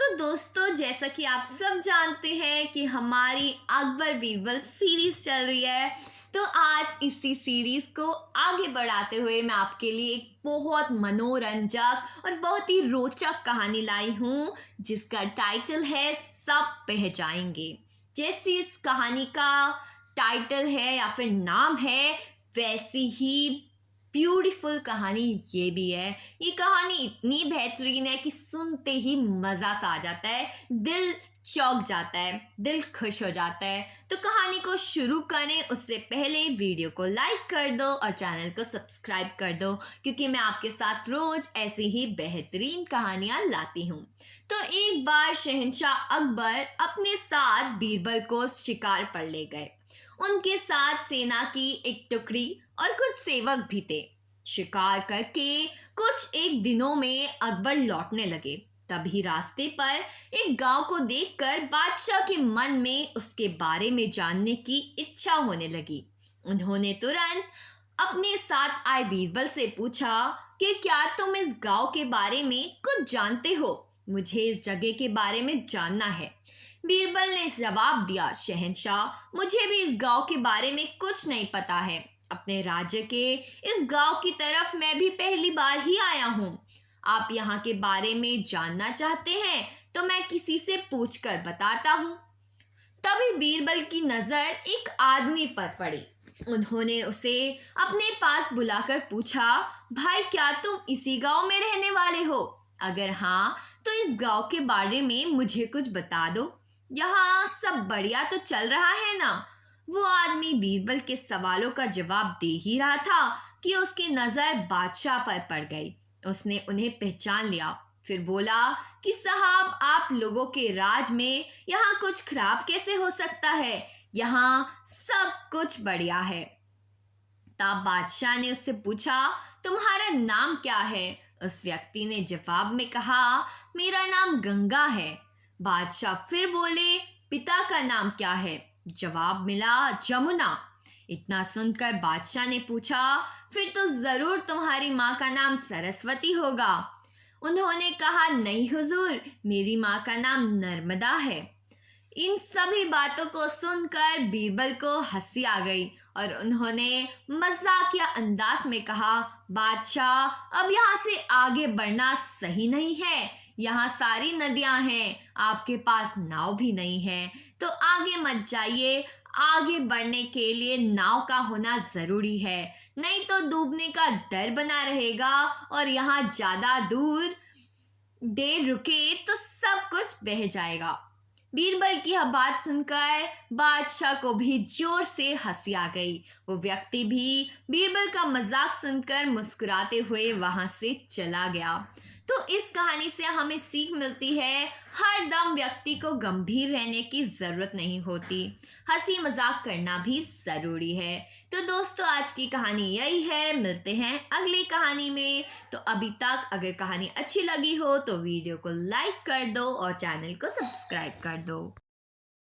तो दोस्तों, जैसा कि आप सब जानते हैं कि हमारी अकबर बीरबल सीरीज चल रही है। तो आज इसी सीरीज को आगे बढ़ाते हुए मैं आपके लिए एक बहुत मनोरंजक और बहुत ही रोचक कहानी लाई हूँ, जिसका टाइटल है सब बह जाएंगे। जैसी इस कहानी का टाइटल है या फिर नाम है, वैसी ही ब्यूटीफुल कहानी ये भी है। ये कहानी इतनी बेहतरीन है कि सुनते ही मज़ा सा आ जाता है, दिल चौंक जाता है, दिल खुश हो जाता है। तो कहानी को शुरू करें उससे पहले वीडियो को लाइक कर दो और चैनल को सब्सक्राइब कर दो, क्योंकि मैं आपके साथ रोज़ ऐसी ही बेहतरीन कहानियाँ लाती हूँ। तो एक बार शहंशाह अकबर अपने साथ बीरबल को शिकार पर ले गए। उनके साथ सेना की एक टुकड़ी और कुछ सेवक भी थे। शिकार करके कुछ एक दिनों में अकबर लौटने लगे। तभी रास्ते पर एक गांव को देखकर बादशाह के मन में उसके बारे में जानने की इच्छा होने लगी। उन्होंने तुरंत अपने साथ आए बीरबल से पूछा कि क्या तुम इस गांव के बारे में कुछ जानते हो? मुझे इस जगह के बारे में जानना है। बीरबल ने जवाब दिया, शहंशाह, मुझे भी इस गांव के बारे में कुछ नहीं पता है। अपने राज्य के इस गांव की तरफ मैं भी पहली बार ही आया हूँ। आप यहाँ के बारे में जानना चाहते हैं तो मैं किसी से पूछकर बताता हूँ। तभी बीरबल की नज़र एक आदमी पर पड़ी। उन्होंने उसे अपने पास बुलाकर पूछा, भाई, क्या तुम इसी गांव में रहने वाले हो? अगर हाँ, तो इस गांव के बारे में मुझे कुछ बता दो। यहाँ सब बढ़िया तो चल रहा है ना? वो आदमी बीरबल के सवालों का जवाब दे ही रहा था कि उसकी नज़र बादशाह पर पड़ गई। उसने उन्हें पहचान लिया, फिर बोला कि साहब, आप लोगों के राज में यहाँ कुछ खराब कैसे हो सकता है? यहाँ सब कुछ बढ़िया है। तब बादशाह ने उससे पूछा, तुम्हारा नाम क्या है? उस व्यक्ति ने जवाब में कहा, मेरा नाम गंगा है। बादशाह फिर बोले, पिता का नाम क्या है? जवाब मिला, जमुना। इतना सुनकर बादशाह ने पूछा, फिर तो जरूर तुम्हारी माँ का नाम सरस्वती होगा। उन्होंने कहा, नहीं हुजूर, मेरी माँ का नाम नर्मदा है। इन सभी बातों को सुनकर बीरबल को हंसी आ गई और उन्होंने मजाकिया अंदाज में कहा, बादशाह, अब यहाँ से आगे बढ़ना सही नहीं है। यहाँ सारी नदियाँ हैं, आपके पास नाव भी नहीं है, तो आगे मत जाइए। आगे बढ़ने के लिए नाव का होना ज़रूरी है, नहीं तो डूबने का डर बना रहेगा और यहाँ ज़्यादा दूर देर रुके तो सब कुछ बह जाएगा। बीरबल की यह बात सुनकर बादशाह को भी जोर से हंसी आ गई। वो व्यक्ति भी बीरबल का मजाक सुनकर मुस्कुराते हुए वहां से चला गया। तो इस कहानी से हमें सीख मिलती है, हर दम व्यक्ति को गंभीर रहने की ज़रूरत नहीं होती, हंसी मजाक करना भी ज़रूरी है। तो दोस्तों, आज की कहानी यही है। मिलते हैं अगली कहानी में। तो अभी तक अगर कहानी अच्छी लगी हो तो वीडियो को लाइक कर दो और चैनल को सब्सक्राइब कर दो।